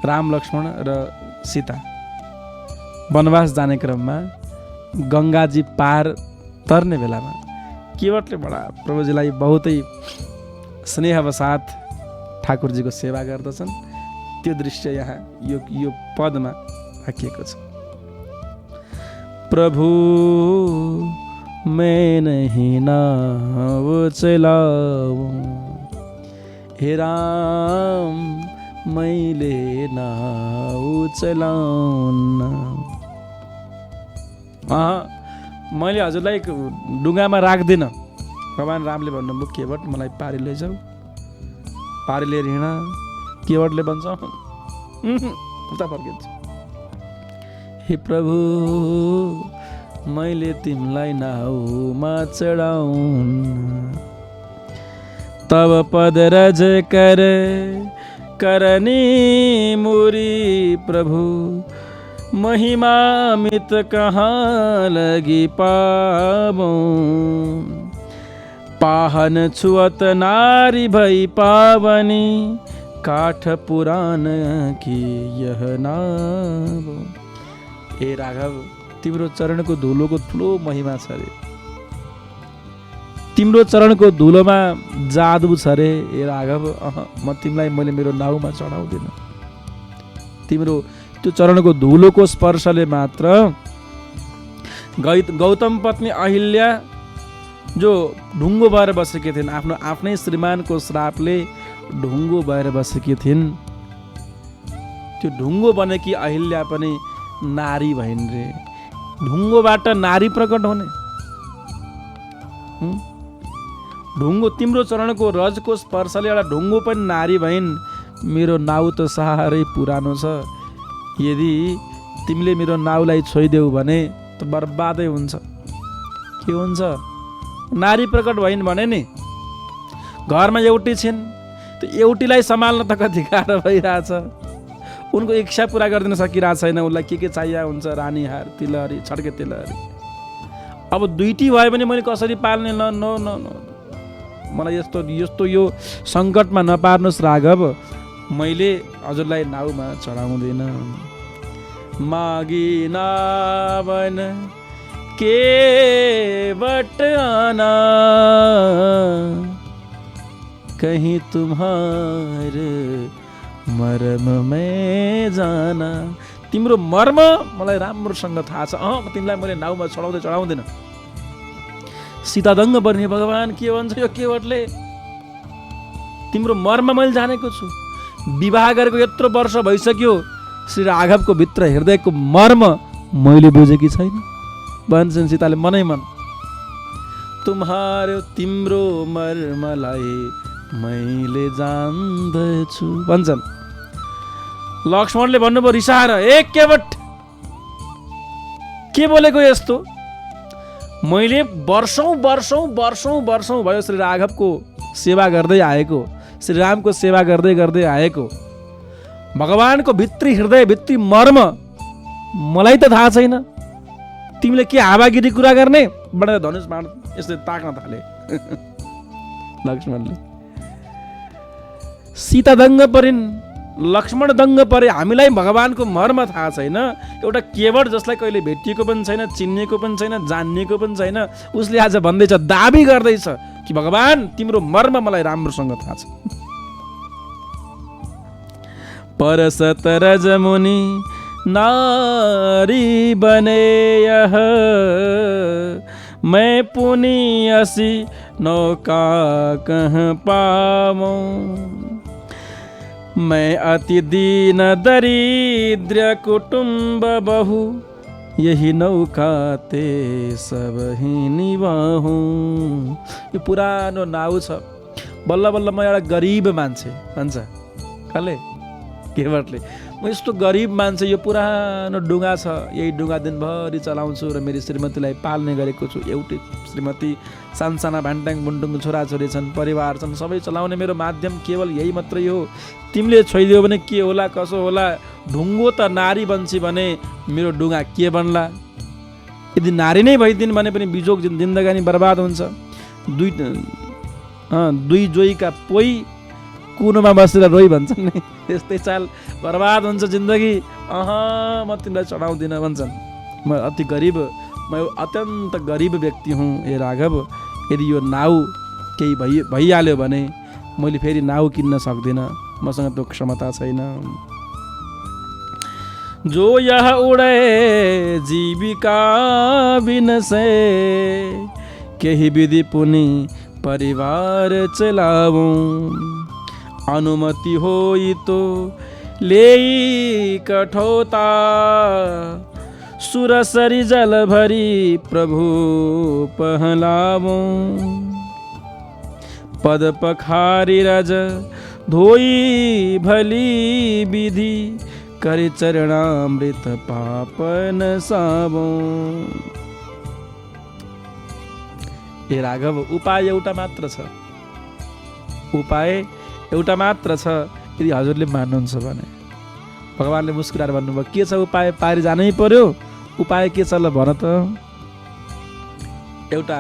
राम लक्ष्मण र सीता वनवास जाने क्रममा गङ्गाजी पार तर्ने बेलामा केवटले बडा प्रभुजीलाई बहुतै स्नेहवसाथ ठाकुरजीको सेवा गर्दछन्। त्यो दृश्य यहाँ यो पदमा राखिएको छ। प्रभु मैं नहीं नाव चलाऊं, हे राम मैले नाव चलाउन। मैले हजुरलाई डुङ्गामा राख्दिनँ। भगवान् रामले भन्नुभयो केवट मलाई पारी लैजाऊ, पारी लिएर हिँड। केवटले भन्छ उता फर्किन्छ। हे प्रभु मैले तिमीलाई नाउमा चढाउन, तब पद रज कर करनी मुरी प्रभु, महिमामित कहाँ लगी पावो, पाहन छुअत नारी भई पावनी, काठ पुराण की यह नाव। ए राघव तिम्रो चरणको धुलोको ठुलो महिमा छ रे, तिम्रो चरणको धुलोमा जादु छ रे। ए राघव म तिमीलाई मैले मेरो नाउमा चढाउँदिन। तिम्रो त्यो चरणको धुलोको स्पर्शले मात्र गौतम पत्नी अहिल्या जो ढुङ्गो भएर बसेकी थिइन्, आफ्नो आफ्नै श्रीमानको श्रापले ढुङ्गो भएर बसेकी थिइन्, त्यो ढुङ्गो बनेकी अहिल्या पनि नारी भइन् रे। ढुङ्गोबाट नारी प्रकट हुने, ढुङ्गो तिम्रो चरणको रजको स्पर्शले एउटा ढुङ्गो पनि नारी भइन्। मेरो नाउ त साह्रै पुरानो छ, यदि तिमीले मेरो नाउलाई छोइदेऊ भने त बर्बादै हुन्छ। के हुन्छ? नारी प्रकट भइन् भने नि घरमा एउटी छिन्, त्यो एउटीलाई सम्हाल्न त कति गाह्रो भइरहेछ। उनको इच्छा पुरा गरिदिन सकिरहेको छैन, उसलाई के चाहिएको हुन्छ, रानी हार, तिलहरी, छड्के तिलहरी। अब दुईटी भयो भने मैले कसरी पाल्ने? न नो नो नो मलाई यस्तो यो सङ्कटमा नपार्नुहोस् राघव, मैले हजुरलाई नाउमा चढाउँदिन। मागी नावन केवट आना, कहीं तुम्हारे मर्म में जाना। तिम्रो मर्म मलाई राम्रोसँग थाहा छ। तिमीलाई मैले नाउमा चढाउँदिन। सीतादङ्ग बन्ने भगवान् के भन्छ यो केवटले? तिम्रो मर्म मैले जानेको छु। विवाह गरेको यत्रो वर्ष भइसक्यो, श्री राघवको भित्र हृदयको मर्म मैले बुझेकी छैन भन्छन् सीताले मनै मन। तुम्हारो तिम्रो मर्मलाई मैले जान्दछु भन्छन्। लक्ष्मणले भन्नुभयो रिसाएर, ए केवट के बोलेको यस्तो? मैले वर्षौं भयो श्री राघवको सेवा गर्दै आएको, श्री रामको सेवा गर्दै गर्दै आएको। भगवानको भित्री हृदय, भित्री मर्म मलाई त थाहा छैन। तिमीले के हावागिरी कुरा गर्ने? बडा धनुष बाण यसले ताक्न थाले लक्ष्मणले। सीता दङ्ग परिन्, लक्ष्मण दङ्ग परे। हामीलाई भगवानको मर्म थाहा छैन। एउटा केवट जसलाई कहिले भेटिएको पनि छैन, चिनिएको पनि छैन, जानिएको पनि छैन, उसले आज भन्दैछ, दाबी गर्दैछ कि भगवान तिम्रो मर्म मलाई राम्रोसँग थाहा छ। परसत रजमुनि नारी बने यह, मैं पुनि असी नौका कहाँ पाऊं, मैं अति दीन दरिद्र कुटुंब बहु, यही नौका ते सब ही निवाहूं। यो पुरानो नाउ छ। बल्ल बल्ल म एउटा गरिब मान्छे भन्छ कसले? केवटले। म यस्तो गरिब मान्छे, यो पुरानो डुङ्गा छ, यही डुङ्गा दिनभरि चलाउँछु र मेरी श्रीमतीलाई पाल्ने गरेको छु। एउटै श्रीमती, सानसाना भान्टाङ बुन्टुङ छोराछोरी छन्, परिवार छन्, सबै चलाउने मेरो माध्यम केवल यही मात्रै हो। तिमीले छोइदियो भने के होला, कसो होला? ढुङ्गो त नारी बन्छी भने मेरो डुङ्गा के बन्ला? यदि नारी नै भइदिन् भने पनि बिजोग जिन्दगानी बर्बाद हुन्छ। दुई जोइका पोइ कुनोमा बसेर रोइ भन्छन् नि, त्यस्तै चाल बर्बाद हुन्छ जिन्दगी। म तिमीलाई चढाउँदिनँ भन्छन्। म अति गरिब, म अत्यन्त गरिब व्यक्ति हुँ हे राघव, यदि यो नाउ केही भइहाल्यो भने मैले फेरि नाउ किन्न सक्दिनँ, मसँग त्यो क्षमता छैन। जो यह उडे जीविका बिनसे, केही विधि पुनि परिवार चलाऊं। अनुमति होई तो लेई कठोता, सुरसरी जल भरी प्रभु पहलाऊं। पद पखारी रज धोई भली विधि, करि चरणामृत पापन साबो। हे राघव, उपाय एउटा मात्र छ, उपाय एउटा मात्र छ, यदि हजुरले मान्नुहुन्छ भने। भगवानले मुस्कुराएर भन्नुभयो, के छ उपाय? पारि जानै पर्यो। उपाय के छ ल भन त? एउटा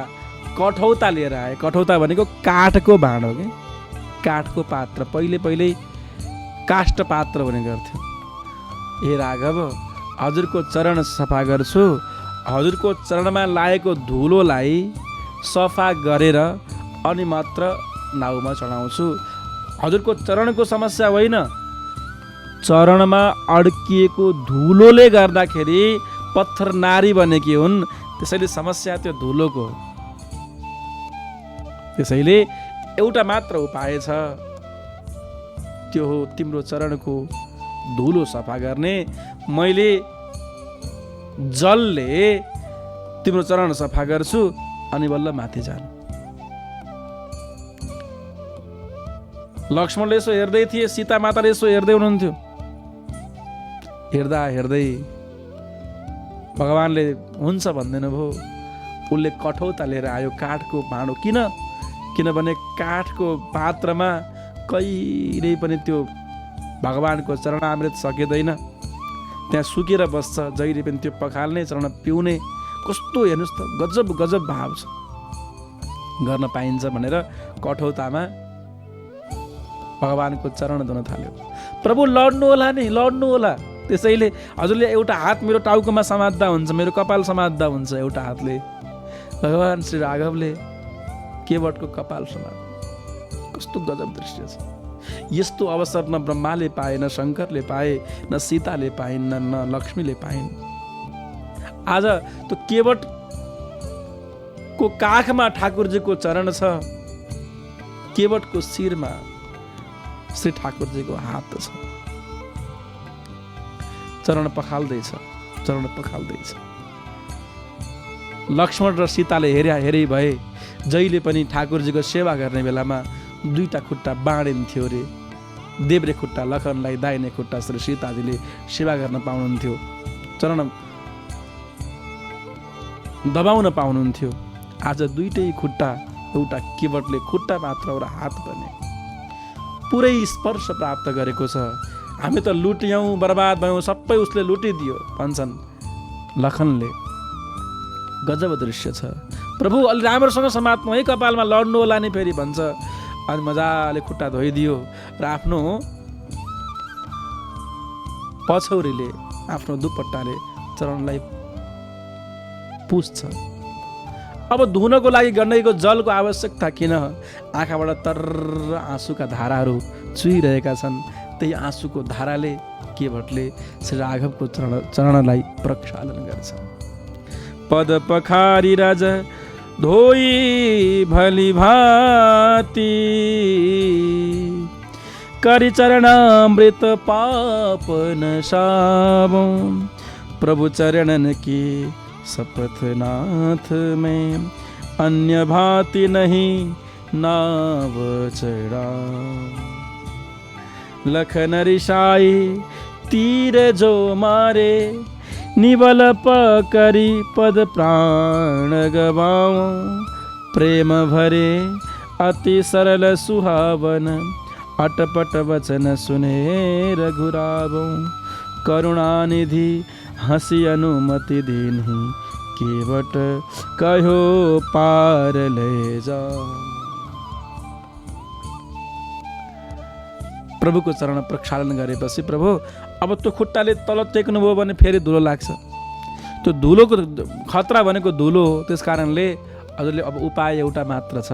कठौता लिएर आए। कठौता भनेको काठको भाँडो के, काठको पात्र। पहिले काष्ठ पात्र भन्ने गर्थ्यो। हे राघव, हजुरको चरण सफा गर्छु, हजुरको चरणमा लागेको धुलोलाई सफा गरेर अनि मात्र नाउमा चढाउँछु। हजुरको चरणको समस्या होइन, चरणमा अड्किएको धुलोले गर्दाखेरि पत्थर नारी बनेकी हुन्, त्यसैले समस्या त्यो धुलोको। त्यसैले एउटा मात्र उपाय छ, त्यो हो तिम्रो चरणको धुलो सफा गर्ने। मैले जलले तिम्रो चरण सफा गर्छु अनि बल्ल माथि जानु। लक्ष्मणले यसो हेर्दै थिए, सीता माताले यसो हेर्दै हुनुहुन्थ्यो। हेर्दा हेर्दै भगवानले हुन्छ भन्दैन भो। उसले कठौता लिएर आयो, काठको भाँडो। किनभने काठको पात्रमा कहिल्यै पनि त्यो भगवानको चरणामृत सकिँदैन, त्यहाँ सुकेर बस्छ। जहिले पनि त्यो पखाल्ने, चरण पिउने, कस्तो हेर्नुहोस् त, गजब गजब भाव छ, गर्न पाइन्छ भनेर कठौतामा भगवानको चरण धुन थाल्यो। प्रभु लड्नु होला नि, लड्नु होला। त्यसैले हजुरले एउटा हात मेरो टाउकोमा समात्दा हुन्छ, मेरो कपाल समात्दा हुन्छ एउटा हातले। भगवान श्री राघवले केवटको कपाल समात्नु। कस्तो गजब दृश्य छ। यस्तो अवसर न ब्रह्माले पाए, न शङ्करले पाए, न सीताले पाइन्, न लक्ष्मीले पाइन्। आज त्यो केवटको काखमा ठाकुरजीको चरण छ, केवटको शिरमा श्री ठाकुरजीको हात छ। चरण पखाल्दैछ, चरण पखाल्दैछ। लक्ष्मण र सीताले हेरै भए। जहिले पनि ठाकुरजीको सेवा गर्ने बेलामा दुईटा खुट्टा बाँडिन्थ्यो रे। देब्रे खुट्टा लखनलाई, दाहिने खुट्टा श्री सीताजीले सेवा गर्न पाउनुहुन्थ्यो, चरण दबाउन पाउनुहुन्थ्यो। आज दुईटै खुट्टा, एउटा केवटले खुट्टा मात्र र हात पनि पुरै स्पर्श प्राप्त गरेको छ। हामी त लुट्यौँ, बर्बाद भयौँ, सबै उसले लुटिदियो भन्छन् लखनले। गजब दृश्य छ। प्रभु अलि राम्रोसँग समात्नु है, कपालमा लड्नु होला नि फेरि भन्छ। अनि मजाले खुट्टा धोइदियो र आफ्नो पछौरीले, आफ्नो दुपट्टाले चरणलाई पुस्छ। अब धुनको लागि गण्डकीको जलको आवश्यकता किन? आँखाबाट तर्र आँसुका धाराहरू चुहिरहेका छन्। त्यही आँसुको धाराले केवटले श्री राघवको चरणलाई प्रक्षालन गर्छ। पद पखारी राज धोई भली भाती, करि चरणामृत पापन साबो। प्रभु चरणन की शपथ नाथ में, अन्य भांति नहीं नाव चढ़ा। लखन रिसाई तीर जो मारे, निबल पकरी पद प्राण गवाओ। प्रेम भरे अति सरल सुहावन, अटपट वचन सुने रघुरावो। करुणानिधि हंसी अनुमति दीन्ही, केवट कहो पार ले जाओ। प्रभुको चरण प्रक्षालन गरेपछि प्रभु अब त्यो खुट्टाले तल टेक्नुभयो भने फेरि धुलो लाग्छ। त्यो धुलोको खतरा भनेको धुलो हो। त्यस कारणले हजुरले अब उपाय एउटा मात्र छ।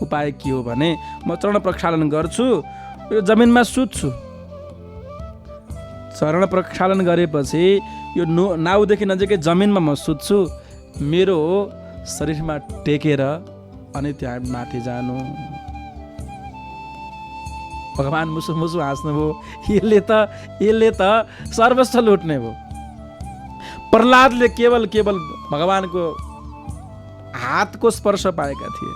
उपाय के हो भने म चरण प्रक्षालन गर्छु, यो जमिनमा सुत्छु। चरण प्रक्षालन गरेपछि यो नाउदेखि नजिकै जमिनमा म सुत्छु, मेरो शरीरमा टेकेर अनि त्यहाँ माथि जानु। भगवान् मुसु मुसु हाँस्नुभयो। यसले त सर्वस्व लुट्ने भयो। प्रहलादले केवल भगवानको हातको स्पर्श पाएका थिए।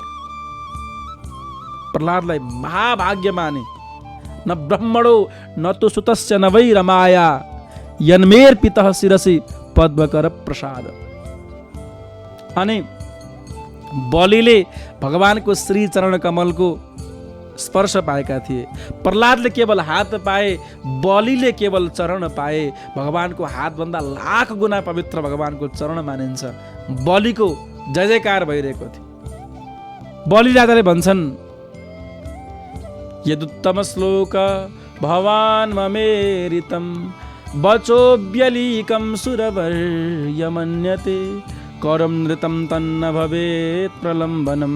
प्रहलादलाई महाभाग्यमानी। न ब्रह्मणो न तो सुतस्य न वै रमाया यन्मेर पितः शिरसि पद्मकर प्रसाद। अनि बलिले भगवानको श्री चरण कमलको स्पर्श पाएका थिए। प्रहलादले केवल हात पाए, बलिले केवल चरण पाए। भगवानको हातभन्दा लाख गुना पवित्र भगवानको चरण मानिन्छ। बलिको जय जयकार भइरहेको थियो। बलि राजाले भन्छन् यदुत्तम श्लोक भवान् ममेरितम वचोव्यलीकं सुरवर्यमन्यते करं नृतं तन्न भवेत् प्रलम्बनं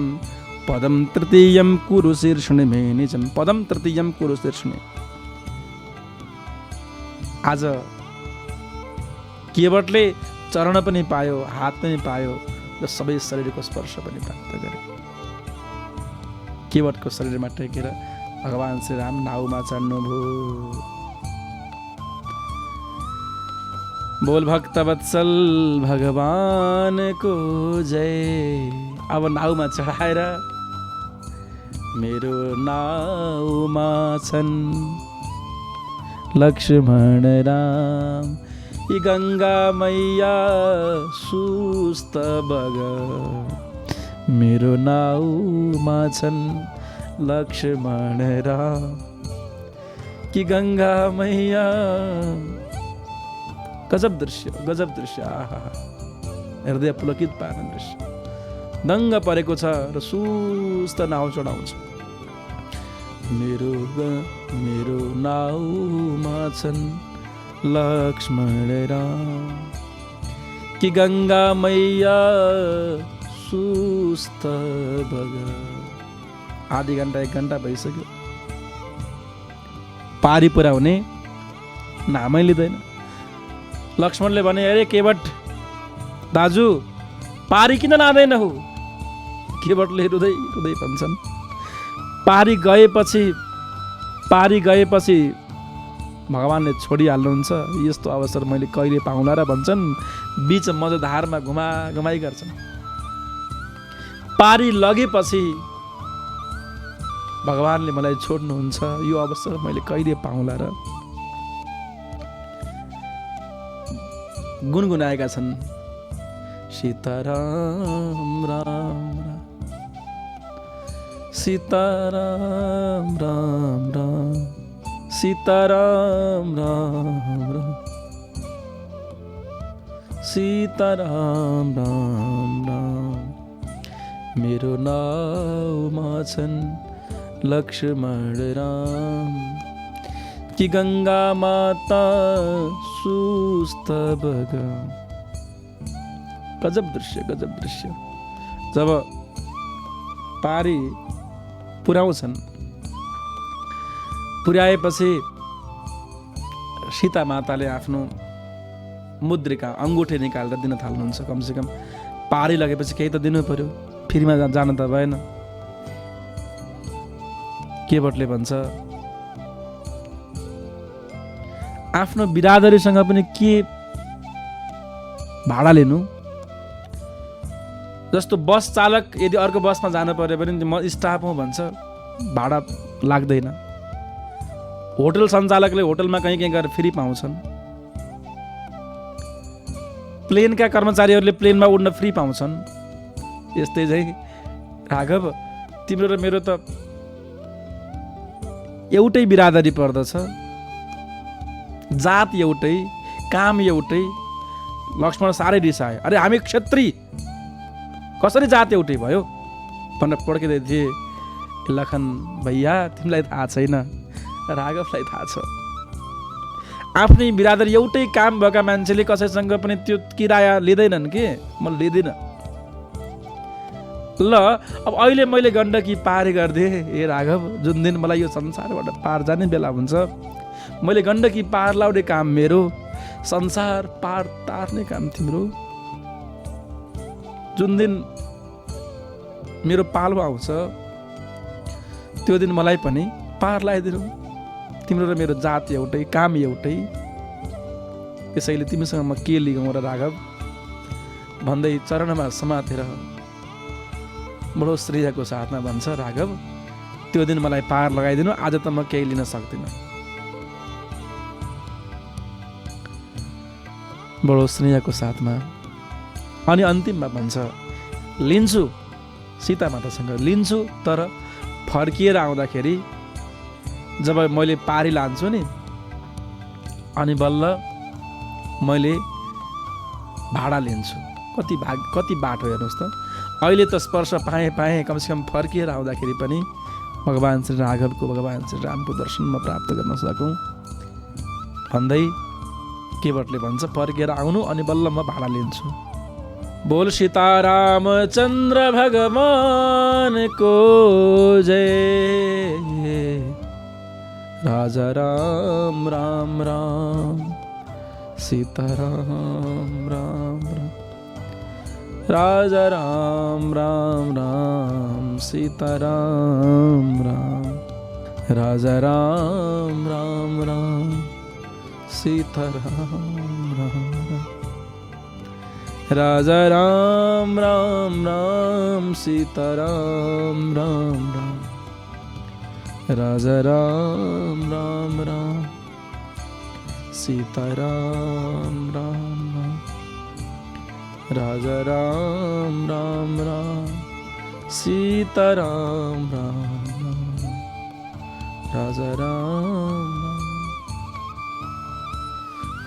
पदम तृतीयं कुरु शीर्षणे मे निजं। पदम तृतीयं कुरु शीर्षणे। आज केवटले चरण पनि पायो, हात पनि पायो र सबै शरीरको स्पर्श पनि प्राप्त गरे। केवटको शरीरमा टेकेर भगवान श्री राम नाउमा चढ्नुभयो। बोल भक्त वत्सल भगवान को जय। अब नाउमा चढाएर मेरो नाउमा छन् लक्ष्मण राम, यी गंगा मैया सुस्त बग। मेरो नाउमा छन् लक्ष्मण राम, कि गंगा मैया। गजब दृश्य आहा, हृदय पुलकित पार्ने दृश्य। दङ्ग परेको छ र सुस्त नाउ चढाउँछ। मेरो नाउमा छन् लक्ष्मण राम, कि गंगा मैया सुस्त बग। आधी घन्टा 1 घन्टा भइसक्यो, पारी पुर्याउने नामै लिँदैन। लक्ष्मणले भने अरे केवट दाजु पारी किन लाँदैन हो? केवटले रुँदै रुँदै भन्छन् पारी गएपछि भगवानले छोडिहाल्नुहुन्छ। यस्तो अवसर मैले कहिले पाउँला र भन्छन् बीच मझधारमा घुमाई गर्छन्। पारी लगेपछि भगवानले मलाई छोड्नुहुन्छ, यो अवसर मैले कहिले पाउँला र गुनगुनाएका छन्। सीताराम राम सीताराम राम राम सीताराम राम राम सीताराम राम राम। मेरो नाउमा छन् लक्ष्मण राम, कि गंगा माता सुस्त बग। गजब दृश्य। जब पारी पुर्याउँछन्, पुर्याएपछि सीता माताले आफ्नो मुद्रिका अंगूठे निकालेर दिन थाल्नुहुन्छ। कमसेकम पारी लगेपछि केही त दिनु पर्यो, फेरिमा जान त भएन। केवटले भन्छ आफ्नो बिरादरीसँग पनि के भाडा लिनु। जस्तो बस चालक यदि अर्को बसमा जानु पर्यो भने म स्टाफ हुँ भन्छ, भाडा लाग्दैन। होटल सञ्चालकले होटलमा कहीँ गएर फ्री पाउँछन्। प्लेनका कर्मचारीहरूले प्लेनमा उड्न फ्री पाउँछन्। यस्तै चाहिँ राघव तिम्रो र मेरो त एउटै बिरादरी पर्दछ, जात एउटै, काम एउटै। लक्ष्मण साह्रै रिसाए। अरे हामी क्षत्रिय, कसरी जात एउटै भयो भनेर पड्किँदै थिए। लखन भैया तिमीलाई थाहा छैन, राघवलाई थाहा छ आफ्नै बिरादर एउटै काम भएका मान्छेले कसैसँग पनि त्यो किराया लिँदैनन् के, म लिँदिनँ। ल अब अहिले मैले गण्डकी पार गरिदिएँ हे राघव, जुन दिन मलाई यो संसारबाट पार जाने बेला हुन्छ मैले गण्डकी पार लाउने काम मेरो, संसार पार तार्ने काम तिम्रो। जुन दिन मेरो पालो आउँछ त्यो दिन मलाई पनि पार लगाइदिनु। तिम्रो र मेरो जात एउटै, काम एउटै, त्यसैले तिमीसँग म के लिगौँ र राघव भन्दै चरणमा समातेर बडो श्रेयको साथमा भन्छ राघव त्यो दिन मलाई पार लगाइदिनु, आज त म केही लिन सक्दिनँ। बडो स्नेहको साथमा अनि अन्तिममा भन्छ लिन्छु, सीता मातासँग लिन्छु, तर फर्किएर आउँदाखेरि जब मैले पारी लान्छु नि अनि बल्ल मैले भाडा लिन्छु। कति बाटो हेर्नुहोस् त, अहिले त स्पर्श पाएँ कमसेकम फर्किएर आउँदाखेरि पनि भगवान् श्री राघवको, भगवान् श्री रामको दर्शन म प्राप्त गर्न सकौँ भन्दै केवटले भन्छ फर्किएर आउनु अनि बल्ल म भाडा लिन्छु। बोल सीतारामचन्द्र भगवान को जय, राजा राम राम राम, सीताराम राम राम, राजा राम राम राम, सीताराम राम, राजा राम राम राम, सीताराम राम, राजा राम राम राम, सीताराम राम राम, राजा राम राम राम, सीताराम राम राम, राजा राम राम राम, सीताराम राम राम, राजा राम राम।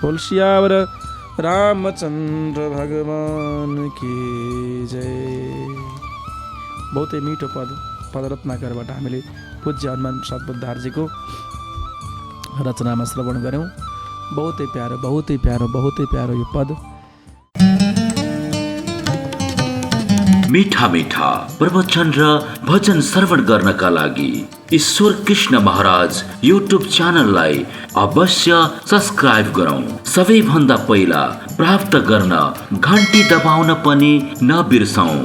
बोल सियावर रामचन्द्र भगवान की जय। बहुतै मिठो पदरत्नाकरबाट हामीले पूज्य हनुमान प्रसाद बुद्धार्जीको रचनामा श्रवण गऱ्यौँ। बहुतै प्यारो यो पद। मीठा मीठा प्रवचन र भजन श्रवण गर्नका लागि ईश्वर कृष्ण महाराज युट्युब च्यानललाई अवश्य सब्स्क्राइब गरौँ। सबैभन्दा पहिला प्राप्त गर्न घण्टी दबाउन पनि नबिर्सौँ।